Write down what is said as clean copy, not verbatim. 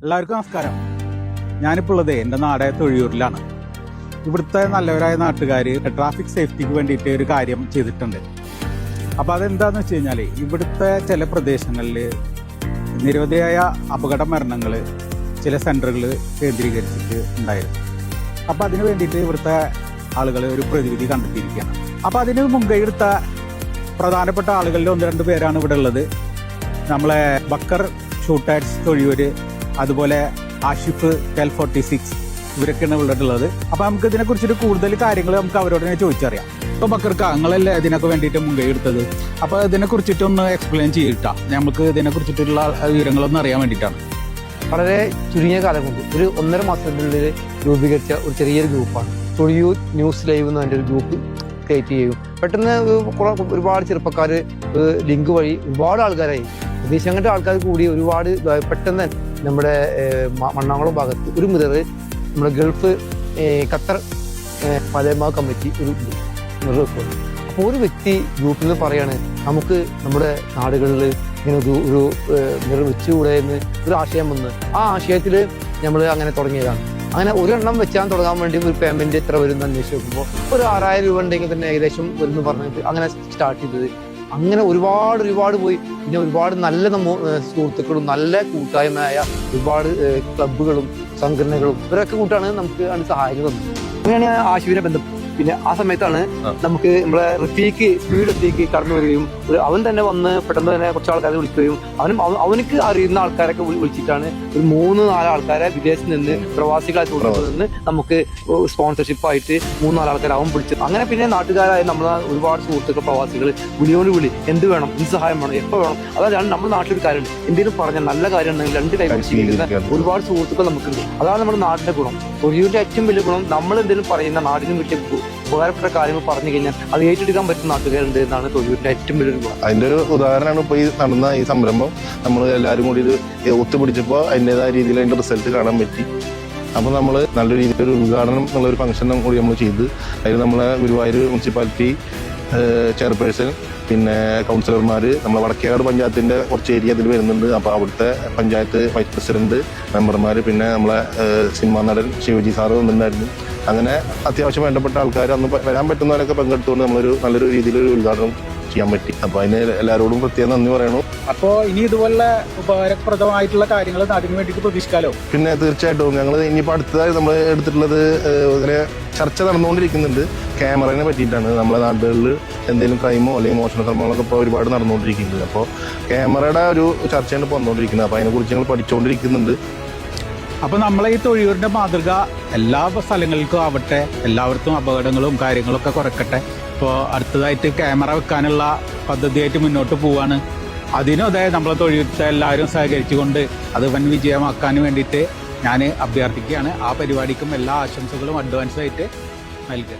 എല്ലാവർക്കും നമസ്കാരം. ഞാനിപ്പോൾ ഉള്ളത് എൻ്റെ നാടായ തൊഴിയൂരിലാണ്. ഇവിടുത്തെ നല്ലവരായ നാട്ടുകാർ ട്രാഫിക് സേഫ്റ്റിക്ക് വേണ്ടിയിട്ട് ഒരു കാര്യം ചെയ്തിട്ടുണ്ട്. അപ്പോൾ അതെന്താണെന്ന് വെച്ച് കഴിഞ്ഞാൽ ഇവിടുത്തെ ചില പ്രദേശങ്ങളിൽ നിരവധിയായ അപകട മരണങ്ങൾ ചില സെൻറ്ററുകൾ കേന്ദ്രീകരിച്ചിട്ട് ഉണ്ടായിരുന്നു. അപ്പോൾ അതിന് വേണ്ടിയിട്ട് ഇവിടുത്തെ ആളുകൾ ഒരു പ്രതിവിധി കണ്ടെത്തിയിരിക്കുകയാണ്. അപ്പോൾ അതിന് മുൻകൈ എടുത്ത പ്രധാനപ്പെട്ട ആളുകളിൽ 1-2 പേരാണ് ഇവിടെ ഉള്ളത്. നമ്മളെ ബക്കർ ഷൂട്ടേഴ്സ് തൊഴിയൂർ, അതുപോലെ ആഷിഫ് KL46, ഇവരൊക്കെയാണ് ഇവിടെ ഉള്ളത്. അപ്പോൾ നമുക്ക് ഇതിനെക്കുറിച്ചൊരു കൂടുതൽ കാര്യങ്ങൾ നമുക്ക് അവരോട് തന്നെ ചോദിച്ചറിയാം. ഇപ്പോൾ ബക്കർക്ക് നിങ്ങളല്ലേ ഇതിനൊക്കെ വേണ്ടിയിട്ട് മുൻകൈ എടുത്തത്, അപ്പോൾ ഇതിനെക്കുറിച്ചിട്ടൊന്ന് എക്സ്പ്ലെയിൻ ചെയ്തിട്ടാ നമുക്ക് ഇതിനെക്കുറിച്ചിട്ടുള്ള വിവരങ്ങളൊന്നും അറിയാൻ വേണ്ടിയിട്ടാണ്. വളരെ ചുരുങ്ങിയ കാലം കൊണ്ട് ഒരു 1.5 മാസത്തിനുള്ളിൽ രൂപീകരിച്ച ഒരു ചെറിയൊരു ഗ്രൂപ്പാണ് തൊഴിയൂർ ന്യൂസ് ലൈവ് എന്ന് പറഞ്ഞ ഒരു ഗ്രൂപ്പ് ക്രിയേറ്റ് ചെയ്യും. പെട്ടെന്ന് ഒരുപാട് ചെറുപ്പക്കാർ ലിങ്ക് വഴി ഒരുപാട് ആൾക്കാരായി, വിദേശങ്ങളുടെ ആൾക്കാർ കൂടി ഒരുപാട് പെട്ടെന്ന് നമ്മുടെ മണ്ണാകുളം ഭാഗത്ത് ഒരു മുതൽ നമ്മുടെ ഗൾഫ് ഖത്തർ പലമാ കമ്മിറ്റി ഒരു നിർവഹിക്കുന്നു. അപ്പോൾ ഒരു വ്യക്തി ഗ്രൂപ്പിൽ നിന്ന് പറയാണ്, നമുക്ക് നമ്മുടെ നാടുകളിൽ ഇങ്ങനെ ഒരു നിർവഹിച്ചുകൂടെ എന്ന് ഒരു ആശയം വന്ന് ആ ആശയത്തിൽ നമ്മൾ അങ്ങനെ തുടങ്ങിയതാണ്. അങ്ങനെ ഒരെണ്ണം വെച്ചാൽ തുടങ്ങാൻ വേണ്ടി ഒരു പേയ്മെന്റ് എത്ര വരും എന്ന് അന്വേഷിച്ച് നോക്കുമ്പോൾ ഒരു 6000 രൂപ ഉണ്ടെങ്കിൽ തന്നെ ഏകദേശം വരുമെന്ന് പറഞ്ഞിട്ട് അങ്ങനെ സ്റ്റാർട്ട് ചെയ്തത്. അങ്ങനെ ഒരുപാട് പോയി. പിന്നെ ഒരുപാട് നല്ല സുഹൃത്തുക്കളും നല്ല കൂട്ടായ്മയായ ഒരുപാട് ക്ലബ്ബുകളും സംഘടനകളും ഇവരൊക്കെ കൂട്ടാണ് നമുക്ക് അതിന് സഹായം തന്നത്. അങ്ങനെയാണ് ആശുവിനെ ബന്ധം. പിന്നെ ആ സമയത്താണ് നമുക്ക് നമ്മുടെ സ്പീഡ് റഫീക്ക് കടന്നു വരികയും അവൻ തന്നെ വന്ന് പെട്ടെന്ന് തന്നെ കുറച്ച് ആൾക്കാരെ വിളിക്കുകയും അവനക്ക് അറിയുന്ന ആൾക്കാരൊക്കെ വിളിച്ചിട്ടാണ് ഒരു 3-4 ആൾക്കാരെ വിദേശത്ത് നിന്ന് പ്രവാസികളായി നിന്ന് നമുക്ക് സ്പോൺസർഷിപ്പ് ആയിട്ട് 3-4 ആൾക്കാരെ അവൻ വിളിച്ചത്. അങ്ങനെ പിന്നെ നാട്ടുകാരായ നമ്മളെ ഒരുപാട് സുഹൃത്തുക്കൾ പ്രവാസികൾ വിളി എന്ത് വേണം, എന്ത് സഹായം വേണം, എപ്പോൾ വേണം. അതാണ് നമ്മുടെ നാട്ടിലൊരു കാര്യമുണ്ട്, എന്തെങ്കിലും പറഞ്ഞാൽ നല്ല കാര്യം ഉണ്ടെങ്കിൽ 2 കൈ സ്വീകരിക്കുന്ന ഒരുപാട് സുഹൃത്തുക്കൾ നമുക്കുണ്ട്. അതാണ് നമ്മുടെ നാടിന്റെ ഗുണം. തൊഴിലിന്റെ ഏറ്റവും വലിയ ഗുണം നമ്മൾ എന്തെങ്കിലും പറയുന്ന നാടിനും വലിയ ഉപകാരപ്പെട്ട കാര്യങ്ങൾ പറഞ്ഞു കഴിഞ്ഞാൽ അത് ഏറ്റെടുക്കാൻ പറ്റുന്ന നാട്ടുകാരുണ്ട് എന്നാണ് തൊഴിലിന്റെ ഏറ്റവും വലിയൊരു ഗുണം. അതിന്റെ ഒരു ഉദാഹരണമാണ് ഇപ്പോൾ ഈ നടന്ന ഈ സംരംഭം. നമ്മൾ എല്ലാവരും കൂടി ഇത് ഒത്തുപിടിച്ചപ്പോൾ അതിൻ്റെതായ രീതിയിൽ അതിന്റെ റിസൾട്ട് കാണാൻ പറ്റി. അപ്പോൾ നമ്മൾ നല്ല രീതിയിലൊരു ഉദ്ഘാടനം എന്നുള്ളൊരു ഫംഗ്ഷൻ കൂടി നമ്മൾ ചെയ്ത് അതിൽ നമ്മളെ ഗുരുവായൂർ മുനിസിപ്പാലിറ്റി ചെയർപേഴ്സൺ, പിന്നെ കൗൺസിലർമാർ, നമ്മളെ വടക്കേക്കാട് പഞ്ചായത്തിൻ്റെ കുറച്ച് ഏരിയ അതിൽ വരുന്നുണ്ട്. അപ്പോൾ അവിടുത്തെ പഞ്ചായത്ത് വൈസ് പ്രസിഡന്റ് മെമ്പർമാർ, പിന്നെ നമ്മളെ സിനിമാ നടൻ ശിവജി സാറ് വന്നിട്ടുണ്ടായിരുന്നു. അങ്ങനെ അത്യാവശ്യം വേണ്ടപ്പെട്ട ആൾക്കാർ അന്ന് വരാൻ പറ്റുന്നവരൊക്കെ പങ്കെടുത്തുകൊണ്ട് നമ്മളൊരു നല്ലൊരു രീതിയിലൊരു ഉദ്ഘാടനം ചെയ്യാൻ പറ്റി. അപ്പോൾ അതിന് എല്ലാവരോടും പ്രത്യേകം നന്ദി പറയണു. അപ്പോൾ ഇനി ഇതുപോലെ ഉപകാരപ്രദമായിട്ടുള്ള കാര്യങ്ങൾ നാടിന് വേണ്ടിയിട്ട് പ്രതീക്ഷിക്കാലോ? പിന്നെ തീർച്ചയായിട്ടും ഞങ്ങൾ ഇനിയിപ്പോൾ അടുത്തതായി നമ്മൾ എടുത്തിട്ടുള്ളത് ഇങ്ങനെ ചർച്ച നടന്നുകൊണ്ടിരിക്കുന്നുണ്ട് ക്യാമറയെ പറ്റിയിട്ടാണ്. നമ്മുടെ നാടുകളിൽ എന്തെങ്കിലും ക്രൈമോ അല്ലെങ്കിൽ മോഷണ ശ്രമങ്ങളൊക്കെ ഇപ്പോൾ ഒരുപാട് നടന്നുകൊണ്ടിരിക്കുന്നുണ്ട്. അപ്പോൾ ക്യാമറയുടെ ഒരു ചർച്ചയാണ് ഇപ്പോൾ വന്നുകൊണ്ടിരിക്കുന്നത്. അപ്പോൾ അതിനെക്കുറിച്ച് ഞങ്ങൾ പഠിച്ചുകൊണ്ടിരിക്കുന്നുണ്ട്. അപ്പോൾ നമ്മളെ ഈ തൊഴിയൂരിൻ്റെ മാതൃക എല്ലാ സ്ഥലങ്ങൾക്കും ആവട്ടെ, എല്ലാവർക്കും അപകടങ്ങളും കാര്യങ്ങളൊക്കെ കുറയ്ക്കട്ടെ. ഇപ്പോൾ അടുത്തതായിട്ട് ക്യാമറ വെക്കാനുള്ള പദ്ധതിയായിട്ട് മുന്നോട്ട് പോവാണ്. അതിനും അതായത് നമ്മളെ തൊഴിലത്തെ എല്ലാവരും സഹകരിച്ചുകൊണ്ട് അത് വൻ വിജയമാക്കാൻ വേണ്ടിയിട്ട് ഞാൻ അഭ്യർത്ഥിക്കുകയാണ്. ആ പരിപാടിക്കും എല്ലാ ആശംസകളും അഡ്വാൻസായിട്ട് നൽകുക.